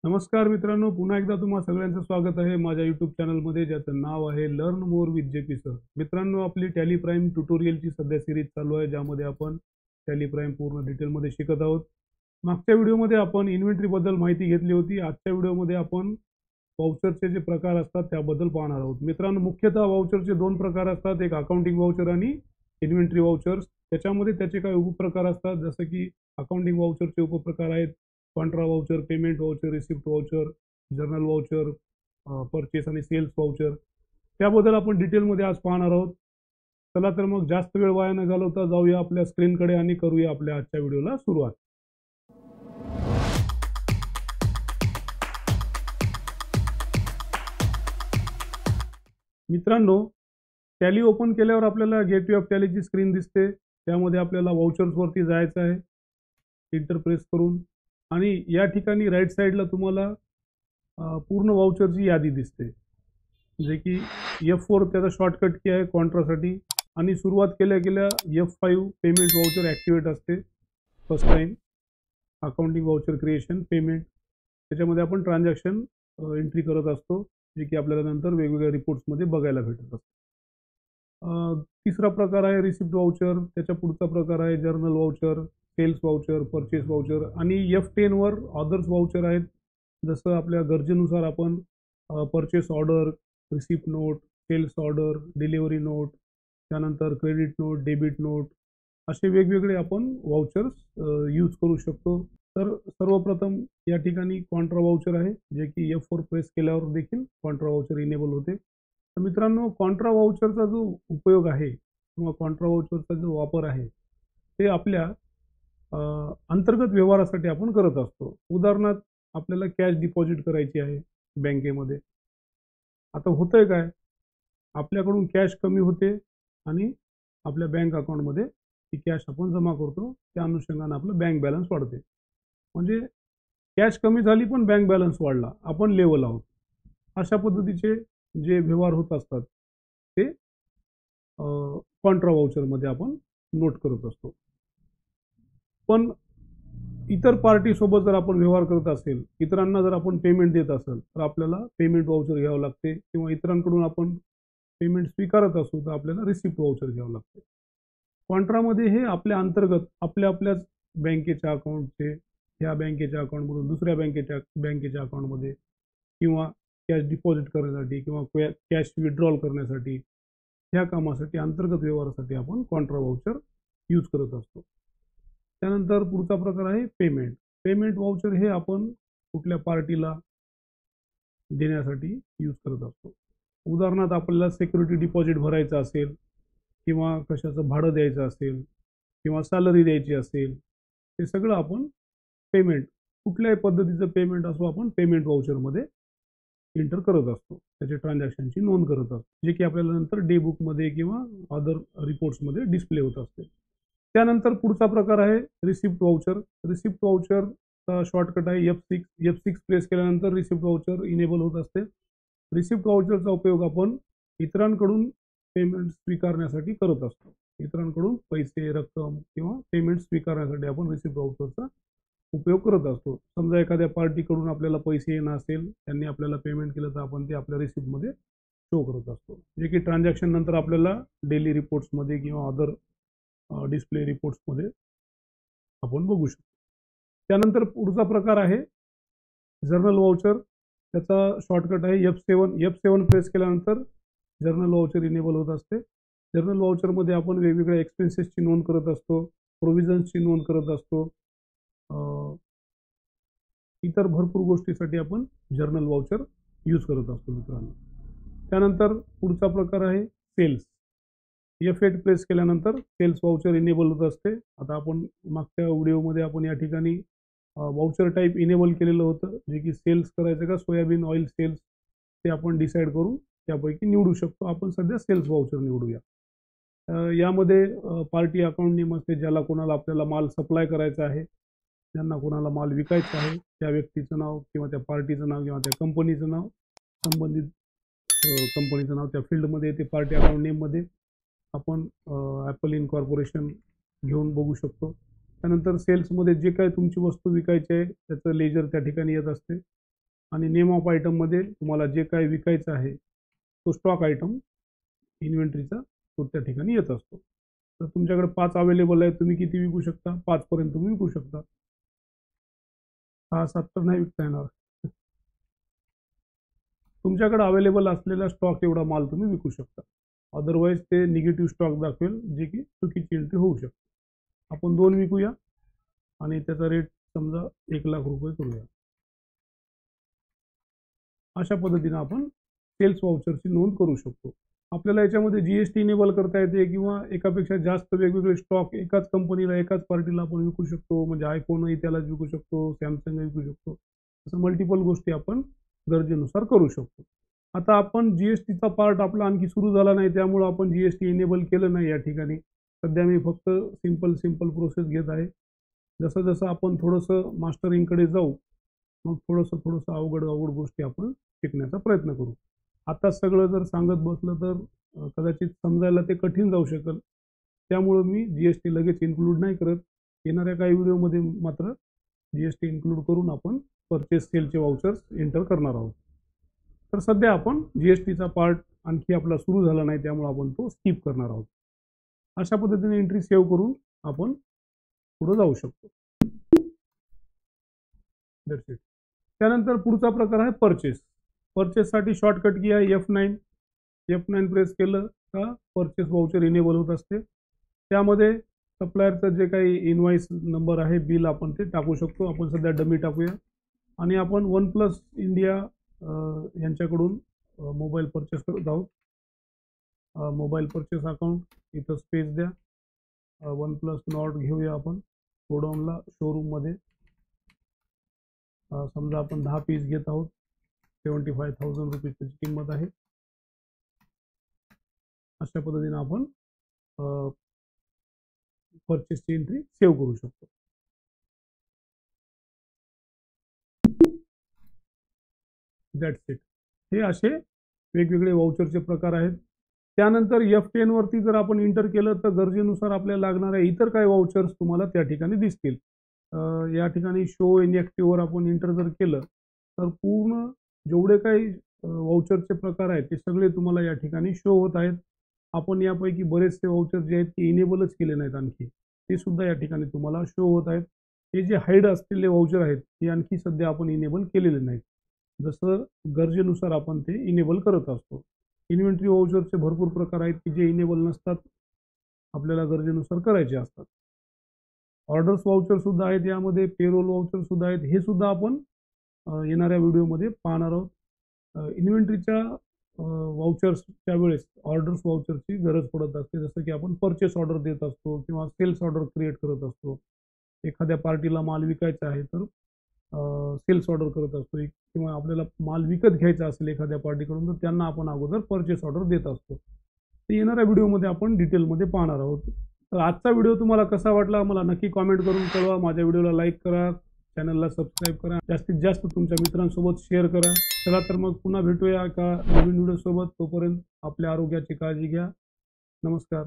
नमस्कार मित्रांनो, पुन्हा एकदा तुम्हा सगळ्यांचं स्वागत आहे माझ्या यूट्यूब चॅनलमध्ये, ज्याचं नाव आहे learn more with J P sir. मित्रांनो, आपली टॅली प्राईम ट्युटोरियलची सध्या सिरीज चालू आहे, ज्यामध्ये आपण टॅली प्राईम पूर्ण डिटेलमध्ये शिकत आहोत. मागच्या व्हिडिओमध्ये आपण इन्व्हेंटरीबद्दल माहिती घेतली होती. आजच्या व्हिडिओमध्ये आपण वाउचरचे जे प्रकार असतात त्याबद्दल पाहणार आहोत. मित्रांनो, मुख्यतः वाउचरचे दोन प्रकार असतात, एक अकाउंटिंग वाउचर आणि इन्व्हेंटरी वाउचर्स. त्याच्यामध्ये त्याचे काही उपप्रकार असतात, जसं की अकाउंटिंग वाउचरचे उपप्रकार आहेत Contra voucher, payment voucher, receipt voucher, journal voucher, purchase आणि सेल्स वाउचर. त्याबद्दल आपण डिटेलमध्ये आज पाहणार आहोत. चला तर मग जास्त वेळ वाया न घालवता जाऊया आपल्या स्क्रीनकडे आणि करूया आपल्या आजच्या व्हिडिओला सुरुवात. मित्रांनो, टॅली ओपन केल्यावर आपल्याला गेटवे ऑफ टॅलीची स्क्रीन दिसते. त्यामध्ये आपल्याला वाउचर्सवरती जायचं आहे इंटर प्रेस करून, आणि या ठिकाणी राईट साईडला तुम्हाला पूर्ण वाउचरची यादी दिसते, जे की F4 त्याचा शॉर्टकट की आहे कॉन्ट्रासाठी. आणि सुरुवात केल्या केल्या F5 पेमेंट वाउचर ॲक्टिवेट असते first time. Accounting voucher creation, payment, त्याच्यामध्ये आपण ट्रान्झॅक्शन एंट्री करत असतो, जे की आपल्याला नंतर वेगवेगळ्या रिपोर्ट्समध्ये बघायला भेटत असतं. तिसरा प्रकार आहे रिसिप्ट वाउचर. त्याच्या पुढचा प्रकार आहे journal voucher, sales voucher, purchase voucher, आणि F10 वर ऑदर्स वाउचर आहेत. जसं आपल्या गरजेनुसार आपण purchase order, receipt note, sales order, delivery note, त्यानंतर क्रेडिट नोट, डेबिट नोट, असे वेगवेगळे आपण वाउचर्स यूज करू शकतो. तर सर्वप्रथम या ठिकाणी कॉन्ट्रा वाउचर आहे, जे की F4 प्रेस केल्यावर देखील कॉन्ट्रा वाउचर इनेबल होते. तर मित्रांनो, कॉन्ट्रा वाउचरचा जो उपयोग आहे किंवा कॉन्ट्रा वाउचरचा जो वापर आहे ते आपल्या अंतर्गत व्यवहारासाठी आपण करत असतो. उदाहरणार्थ, आपल्याला कॅश डिपॉझिट करायची आहे बँकेमध्ये. आता होतंय काय, आपल्याकडून कॅश कमी होते आणि आपल्या बँक अकाउंटमध्ये ती कॅश आपण जमा करतो. त्या अनुषंगाने आपलं बँक बॅलन्स वाढते. म्हणजे कॅश कमी झाली पण बँक बॅलन्स वाढला, आपण लेवल आहोत. अशा पद्धतीचे जे व्यवहार होत असतात ते कॉन्ट्रा वाउचरमध्ये आपण नोट करत असतो. पण इतर पार्टीसोबत जर आपण व्यवहार करत असेल, इतरांना जर आपण पेमेंट देत असेल, तर आपल्याला पेमेंट वाउचर घ्यावं लागते, किंवा इतरांकडून आपण पेमेंट स्वीकारत असू तर आपल्याला रिसिप्ट वाउचर घ्यावं लागते. कॉन्ट्रामध्ये हे आपल्या अंतर्गत आपल्याच बँकेच्या अकाउंटचे, ह्या बँकेच्या अकाउंटमधून दुसऱ्या बँकेच्या अकाउंटमध्ये, किंवा कॅश डिपॉझिट करण्यासाठी किंवा कॅश विड्रॉल करण्यासाठी, ह्या कामासाठी अंतर्गत व्यवहारासाठी आपण कॉन्ट्रा वाउचर यूज करत असतो. त्यानंतर पुढचा प्रकार आहे पेमेंट. पेमेंट वाउचर हे आपण कुठल्या पार्टीला देण्यासाठी यूज करत असतो. उदाहरणार्थ, आपल्याला सिक्युरिटी डिपॉझिट भरायचं असेल, किंवा कशाचं भाडं द्यायचं असेल, किंवा सॅलरी द्यायची असेल, हे सगळं आपण पेमेंट, कुठल्याही पद्धतीचं पेमेंट असो, आपण पेमेंट वाउचरमध्ये एंटर करत असतो, त्याच्या ट्रान्झॅक्शनची नोंद करत असतो, जे की आपल्याला नंतर डे बुकमध्ये किंवा अदर रिपोर्ट्समध्ये डिस्प्ले होत असते. त्यानंतर पुढचा प्रकार आहे रिसिप्ट वाउचर. रिसिप्ट वाउचरचा शॉर्टकट आहे F6 प्रेस केल्यानंतर रिसिप्ट वाउचर इनेबल होत असते. रिसिप्ट वाउचरचा उपयोग आपण इतरांकडून पेमेंट स्वीकारण्यासाठी करत असतो. इतरांकडून पैसे, रक्कम किंवा पेमेंट स्वीकारण्यासाठी आपण रिसिप्ट वाउचरचा उपयोग करत असतो. समजा एखाद्या पार्टीकडून आपल्याला पैसे येणं असेल, त्यांनी आपल्याला पेमेंट केलं, तर आपण ते आपल्या रिसिप्टमध्ये शो करत असतो, जे की ट्रान्झॅक्शन नंतर आपल्याला डेली रिपोर्ट्समध्ये किंवा अदर डिस्प्ले रिपोर्ट्समध्ये आपण बघू शकतो. त्यानंतर पुढचा प्रकार आहे जर्नल वाउचर. त्याचा शॉर्टकट आहे F7 प्रेस केल्यानंतर जर्नल वाउचर इनेबल होत असते. जर्नल वाउचरमध्ये आपण वेगवेगळ्या एक्सपेन्सेसची नोंद करत असतो, प्रोव्हिजन्सची नोंद करत असतो, इतर भरपूर गोष्टीसाठी आपण जर्नल वाउचर यूज करत असतो मित्रांनो. त्यानंतर पुढचा प्रकार आहे सेल्स. F8 प्रेस केल्यानंतर सेल्स वाउचर इनेबल होत असते. आता आपण मागच्या व्हिडिओमध्ये आपण या ठिकाणी वाउचर टाईप इनेबल केलेलं होतं, जे की सेल्स करायचं का सोयाबीन ऑइल सेल्स, ते आपण डिसाईड करून त्यापैकी निवडू शकतो. आपण सध्या सेल्स वाउचर निवडूया. यामध्ये पार्टी अकाउंट नेम असते, ज्याला कोणाला आपल्याला माल सप्लाय करायचा आहे, ज्यांना कोणाला माल विकायचा आहे, त्या व्यक्तीचं नाव किंवा त्या पार्टीचं नाव किंवा त्या कंपनीचं नाव, संबंधित कंपनीचं नाव त्या फील्डमध्ये येते. पार्टी अकाउंट नेममध्ये आपण ॲपल इनकॉर्पोरेशन घेऊन बघू शकतो. त्यानंतर सेल्समध्ये जे काही तुमची वस्तू विकायची आहे त्याचं लेजर त्या ठिकाणी येत असते. आणि नेम ऑफ आयटममध्ये तुम्हाला जे काही विकायचं आहे तो स्टॉक आयटम इन्व्हेंटरीचा तो त्या ठिकाणी येत असतो. तर तुमच्याकडे 5 अवेलेबल आहे, तुम्ही किती विकू शकता? 5 पर्यंत तुम्ही विकू शकता. 6-7 तर नाही विकता येणार. तुमच्याकडे अवेलेबल असलेला स्टॉक एवढा माल तुम्ही विकू शकता. अदरवाईज ते निगेटिव्ह स्टॉक दाखवेल, जे की चुकीची एंट्री होऊ शकते. आपण 2 विकूया आणि त्याचा रेट समजा 1,00,000 करूया. अशा पद्धतीने आपण सेल्स वाउचरची नोंद करू शकतो. आपल्याला याच्यामध्ये जीएसटी इनेबल करता येते किंवा एकापेक्षा जास्त वेगवेगळे स्टॉक एकाच कंपनीला एकाच पार्टीला आपण विकू शकतो. म्हणजे आयफोनही त्यालाच विकू शकतो, सॅमसंग विकू शकतो. असं मल्टिपल गोष्टी आपण गरजेनुसार करू शकतो. आता आपण जीएसटीचा पार्ट आपला आणखी सुरू झाला नाही, त्यामुळे आपण जीएसटी इनेबल केलं नाही या ठिकाणी. सध्या मी फक्त सिंपल प्रोसेस घेत आहे. जसं जसं आपण थोडंसं मास्टरिंगकडे जाऊ, मग थोडंसं अवघड गोष्टी आपण शिकण्याचा प्रयत्न करू. आता सगळं जर सांगत बसलं तर कदाचित समजायला ते कठीण जाऊ शकेल. त्यामुळं मी जीएसटी लगेच इन्क्लूड नाही करत. येणाऱ्या काही व्हिडिओमध्ये मात्र जीएसटी इन्क्लूड करून आपण परचेस सेलचे वाउचर्स एंटर करणार आहोत. तर सध्या आपण जीएसटीचा पार्ट आणखी आपला सुरू झाला नाही, त्यामुळे आपण तो स्किप करणार आहोत. अशा पद्धतीने एंट्री सेव्ह करून आपण पुढे जाऊ शकतो. That's it. त्यानंतर पुढचा प्रकार आहे परचेस. परचेससाठी शॉर्टकट की आहे F9 प्रेस केलं का परचेस वाउचर इनेबल होत असते. त्यामध्ये सप्लायरचं जे काही इनवॉइस नंबर आहे, बिल आपण ते टाकू शकतो. आपण सध्या डमी टाकूया आणि आपण OnePlus इंडिया यांच्याकडून मोबाईल परचेस करत आहोत. मोबाईल परचेस अकाउंट इथं स्पेस द्या. OnePlus नॉट घेऊया आपण गोडाऊनला शोरूममध्ये. समजा आपण 10 पीस घेत आहोत. 75,000 रुपये त्याची किंमत आहे. अशा पद्धतीने आपण परचेसची एंट्री सेव्ह करू शकतो. That's it. हे असे वेगवेगळे वाउचरचे प्रकार आहेत. त्यानंतर F10 वरती जर आपण एंटर केलं तर गरजेनुसार आपल्याला लागणाऱ्या इतर काही वाउचर्स तुम्हाला त्या ठिकाणी दिसतील. या ठिकाणी शो इनएक्टिव्हवर आपण एंटर जर केलं तर पूर्ण जेवढे काही वाउचरचे प्रकार आहेत ते सगळे तुम्हाला या ठिकाणी शो होत आहेत. आपण यापैकी बरेचसे वाउचर जे आहेत ते इनेबलच केले नाहीत आणखी, ते सुद्धा या ठिकाणी तुम्हाला शो होत आहेत. हे जे हाईड असलेले वाउचर आहेत ते आणखी सध्या आपण इनेबल केलेले नाहीत. जसं गरजेनुसार आपण ते इनेबल करत असतो. इन्व्हेंटरी वाउचरचे भरपूर प्रकार आहेत की जे इनेबल नसतात, आपल्याला गरजेनुसार करायचे असतात. ऑर्डर्स वाउचर सुद्धा आहेत, यामध्ये पेरोल वाउचर सुद्धा आहेत. हे सुद्धा आपण येणाऱ्या व्हिडिओमध्ये पाहणार आहोत. इन्व्हेंटरीच्या वाउचर्सच्या वेळेस ऑर्डर्स वाउचरची गरज पडत असते. जसं की आपण परचेस ऑर्डर देत असतो किंवा सेल्स ऑर्डर क्रिएट करत असतो. एखाद्या पार्टीला माल विकायचा आहे तर सेल्स ऑर्डर करत असतो, किंवा आपल्याला माल विकत घ्यायचा असेल एखाद्या पार्टीकडून तर त्यांना आपण अगोदर परचेस ऑर्डर देत असतो. ते येणाऱ्या व्हिडिओमध्ये आपण डिटेलमध्ये पाहणार आहोत. तर आजचा व्हिडिओ तुम्हाला कसा वाटला मला नक्की कॉमेंट करून कळवा. माझ्या व्हिडिओला लाईक करा, चॅनलला सबस्क्राईब करा, जास्तीत जास्त तुमच्या मित्रांसोबत शेअर करा. चला तर मग पुन्हा भेटूया एका नवीन व्हिडिओसोबत. तोपर्यंत आपल्या आरोग्याची काळजी घ्या. नमस्कार.